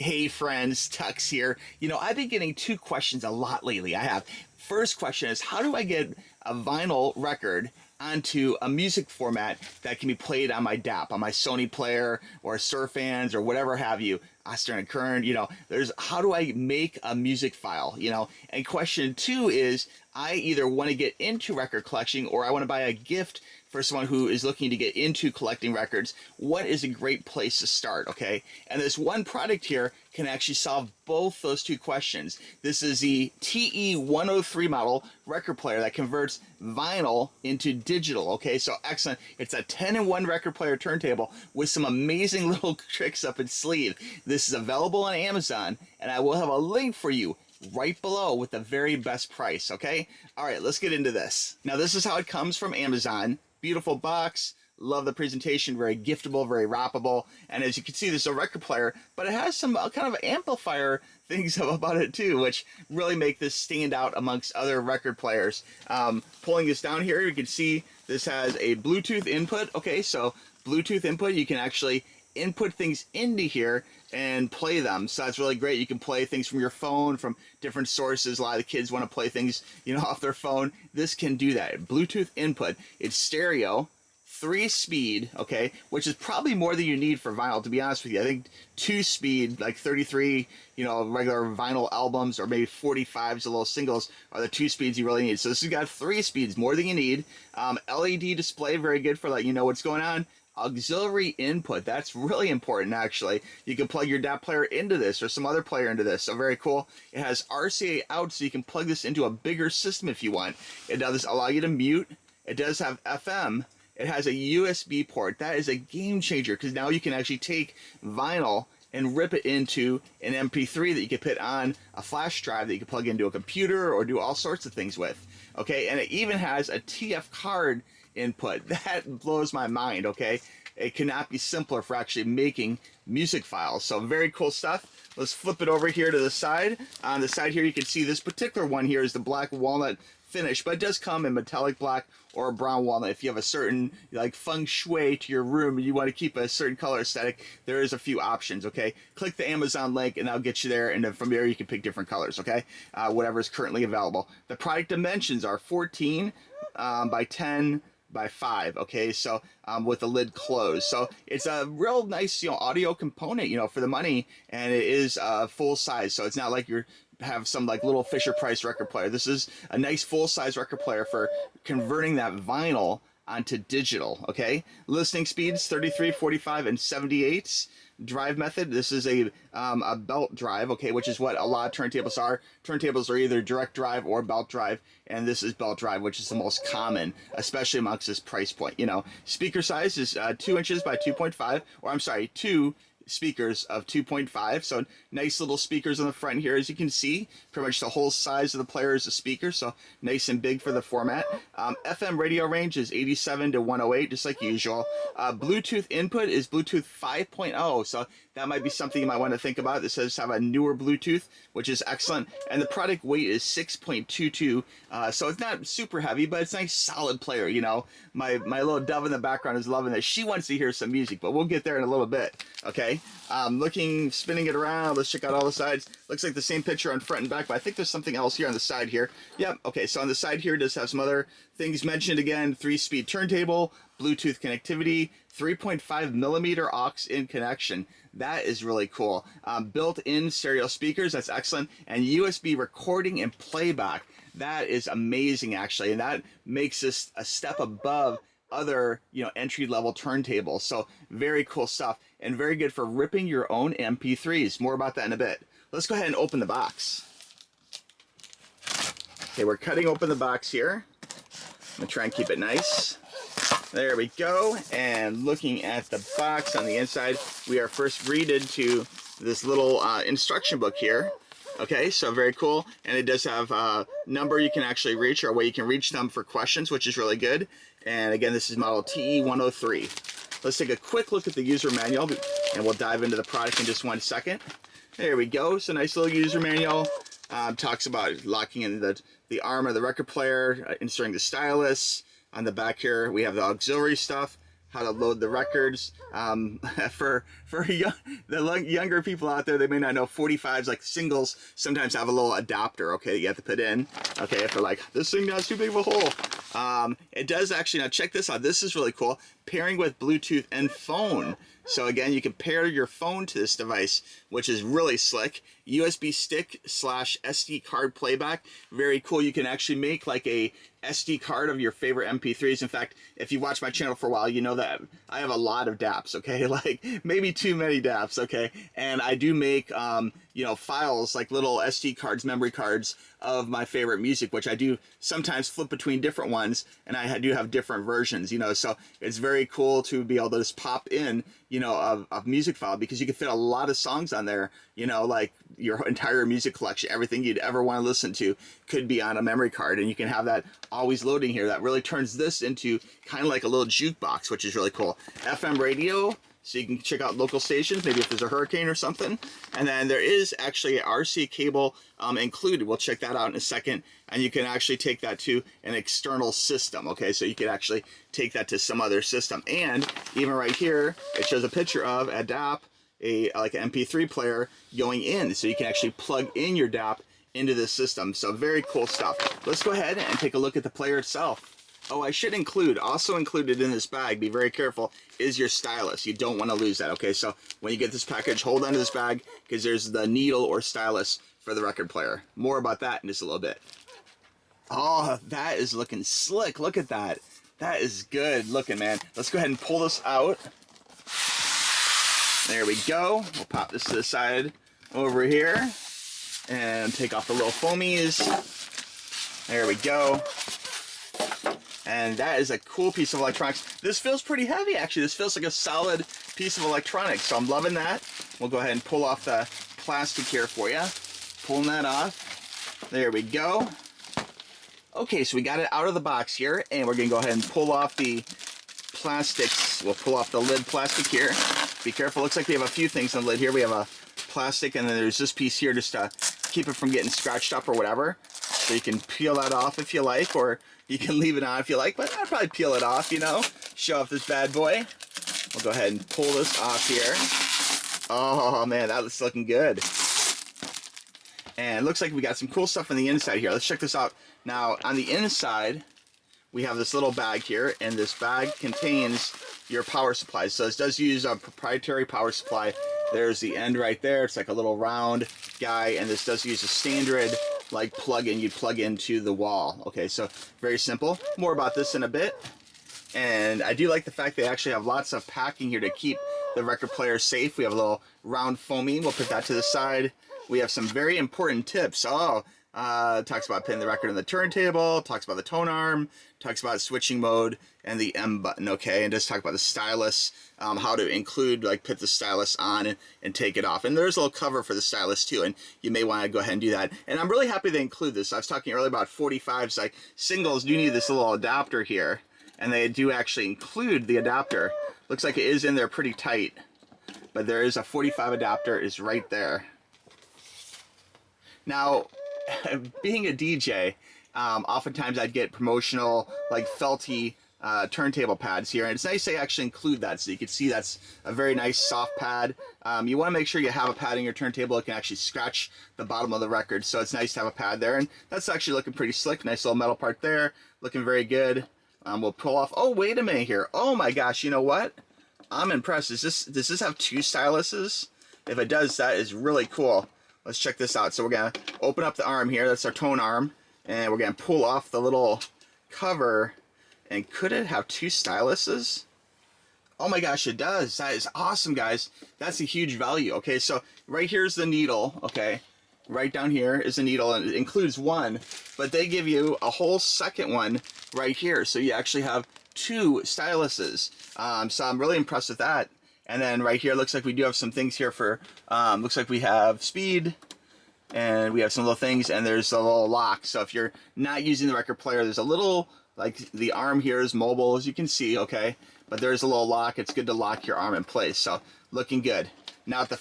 Hey friends, Tux here. I've been getting two questions a lot lately. I have. First question is, how do I get a vinyl record onto a music format that can be played on my DAP, on my Sony player or Surfans or whatever have you, Oster and Current, there's how do I make a music file, And question two is, I either want to get into record collection or I want to buy a gift for someone who is looking to get into collecting records. What is a great place to start, okay? And this one product here can actually solve both those two questions. This is the TE103 model record player that converts vinyl into digital, okay? So excellent. It's a 10-in-1 record player turntable with some amazing little tricks up its sleeve. This is available on Amazon, and I will have a link for you right below with the very best price, okay? All right, let's get into this. Now, this is how it comes from Amazon. Beautiful box. Love the presentation. Very giftable, very wrappable. And as you can see, this is a record player, but it has some kind of amplifier things about it too, which really make this stand out amongst other record players. Pulling this down here, you can see this has a Bluetooth input. Okay, so Bluetooth input, you can actually input things into here and play them. So that's really great. You can play things from your phone, from different sources. A lot of the kids want to play things, off their phone. This can do that. Bluetooth input. It's stereo, 3-speed, okay, which is probably more than you need for vinyl, to be honest with you. I think 2-speed, like 33, regular vinyl albums, or maybe 45s, the little singles, are the 2 speeds you really need. So this has got 3 speeds, more than you need. LED display, very good for letting you know what's going on. Auxiliary input, that's really important actually. You can plug your DAP player into this or some other player into this, so very cool. It has RCA out, so you can plug this into a bigger system if you want. It does allow you to mute. It does have FM. It has a USB port. That is a game changer because now you can actually take vinyl and rip it into an MP3 that you can put on a flash drive that you can plug into a computer or do all sorts of things with. Okay, and it even has a TF card input. That blows my mind, okay? It cannot be simpler for actually making music files. So very cool stuff. Let's flip it over here to the side. On the side here, you can see this particular one here is the black walnut finish, but it does come in metallic black or brown walnut. If you have a certain like feng shui to your room and you want to keep a certain color aesthetic, there is a few options, okay? Click the Amazon link and that'll get you there, and then from there you can pick different colors, okay? Whatever is currently available. The product dimensions are 14 by 10 by 5, okay, so with the lid closed. So it's a real nice, audio component, for the money, and it is full size. So it's not like you're have some like little Fisher Price record player. This is a nice full size record player for converting that vinyl onto digital, okay? Listening speeds 33, 45, and 78. Drive method, this is a belt drive, okay, which is what a lot of turntables are. Turntables are either direct drive or belt drive, and this is belt drive, which is the most common, especially amongst this price point. Speaker size is 2 inches by 2.5, or I'm sorry, 2 speakers of 2.5, so nice little speakers on the front here. As you can see, pretty much the whole size of the player is a speaker, so nice and big for the format. FM radio range is 87 to 108, just like usual. Bluetooth input is Bluetooth 5.0, so that might be something you might want to think about. This says have a newer Bluetooth, which is excellent, and the product weight is 6.22, so it's not super heavy, but it's a nice solid player. My little dove in the background is loving this. She wants to hear some music, but we'll get there in a little bit, okay? Spinning it around, let's check out all the sides. Looks like the same picture on front and back, but I think there's something else here on the side here. Yep, okay, so on the side here it does have some other things mentioned again. 3-speed turntable, Bluetooth connectivity, 3.5 millimeter aux in connection. That is really cool. Built-in stereo speakers, that's excellent. And USB recording and playback. That is amazing, actually, and that makes this a step above other entry-level turntables. So very cool stuff and very good for ripping your own MP3s. More about that in a bit. Let's go ahead and open the box. Okay, we're cutting open the box here. I'm gonna try and keep it nice. There we go. And looking at the box on the inside, we are first greeted to this little instruction book here. Okay, so very cool. And it does have a number you can actually reach, or a way you can reach them for questions, which is really good. And again, this is model TE103. Let's take a quick look at the user manual, and we'll dive into the product in just 1 second. There we go. So nice little user manual. Talks about locking in the arm of the record player, inserting the stylus. On the back here, we have the auxiliary stuff, how to load the records. For the younger people out there, they may not know 45s, like singles, sometimes have a little adapter, okay, you have to put in, okay, if they're like, this thing has too big of a hole. It does actually, now check this out, this is really cool, pairing with Bluetooth and phone. So again, you can pair your phone to this device, which is really slick. USB stick / SD card playback, very cool. You can actually make like a SD card of your favorite MP3s. In fact, if you watch my channel for a while, you know that I have a lot of DAPs, okay? Like maybe too many DAPs, okay? And I do make, you know, files like little SD cards, memory cards of my favorite music, which I do sometimes flip between different ones, and I do have different versions, you know, so it's very cool to be able to just pop in, you know, a music file, because you can fit a lot of songs on there, you know, like your entire music collection, everything you'd ever want to listen to could be on a memory card, and you can have that always loading here. That really turns this into kind of like a little jukebox, which is really cool. FM radio, so you can check out local stations, maybe if there's a hurricane or something. And then there is actually an RC cable included. We'll check that out in a second. And you can actually take that to an external system, okay? So you could actually take that to some other system. And even right here, it shows a picture of a DAP, like an MP3 player going in. So you can actually plug in your DAP into this system. So very cool stuff. Let's go ahead and take a look at the player itself. Oh, I should include, also included in this bag, be very careful, is your stylus. You don't want to lose that, okay? So when you get this package, hold onto this bag, because there's the needle or stylus for the record player. More about that in just a little bit. Oh, that is looking slick. Look at that. That is good looking, man. Let's go ahead and pull this out. There we go. We'll pop this to the side over here and take off the little foamies. There we go. And that is a cool piece of electronics. This feels pretty heavy, actually. This feels like a solid piece of electronics, so I'm loving that. We'll go ahead and pull off the plastic here for you. Pulling that off. There we go. Okay, so we got it out of the box here, and we're going to go ahead and pull off the plastics. We'll pull off the lid plastic here. Be careful. Looks like we have a few things on the lid here. We have a plastic, and then there's this piece here just to keep it from getting scratched up or whatever. So you can peel that off if you like, or you can leave it on if you like, but I'd probably peel it off, you know, show off this bad boy. We'll go ahead and pull this off here. Oh man, that's looking good. And it looks like we got some cool stuff on the inside here. Let's check this out. Now, on the inside, we have this little bag here, and this bag contains your power supply. So this does use a proprietary power supply. There's the end right there. It's like a little round guy, and this does use a standard like plug-in you'd plug into the wall. Okay, so very simple. More about this in a bit. And I do like the fact they actually have lots of packing here to keep the record player safe. We have a little round foamy. We'll put that to the side. We have some very important tips. Oh, talks about putting the record in the turntable, talks about the tone arm, talks about switching mode and the M button, okay, and just talk about the stylus, how to include, like, put the stylus on and take it off. And there's a little cover for the stylus too, and you may want to go ahead and do that. And I'm really happy they include this. I was talking earlier about 45s, like singles do need this little adapter here, and they do actually include the adapter. Looks like it is in there pretty tight, but there is a 45 adapter is right there. Now, being a DJ, oftentimes I'd get promotional, like felty turntable pads here, and it's nice they actually include that, so you can see that's a very nice soft pad. You want to make sure you have a pad in your turntable that can actually scratch the bottom of the record, so it's nice to have a pad there, and that's actually looking pretty slick. Nice little metal part there, looking very good. We'll pull off. Oh, wait a minute here. Oh my gosh, you know what? I'm impressed. Does this have two styluses? If it does, that is really cool. Let's check this out. So we're going to open up the arm here. That's our tone arm. And we're going to pull off the little cover. And could it have two styluses? Oh my gosh, it does. That is awesome, guys. That's a huge value. Okay, so right here's the needle. Okay, right down here is the needle, and it includes one. But they give you a whole second one right here. So you actually have two styluses. So I'm really impressed with that. And then right here, looks like we do have some things here for, looks like we have speed, and we have some little things, and there's a little lock. So if you're not using the record player, there's a little, like the arm here is mobile, as you can see, okay? But there's a little lock. It's good to lock your arm in place. So looking good. Now at the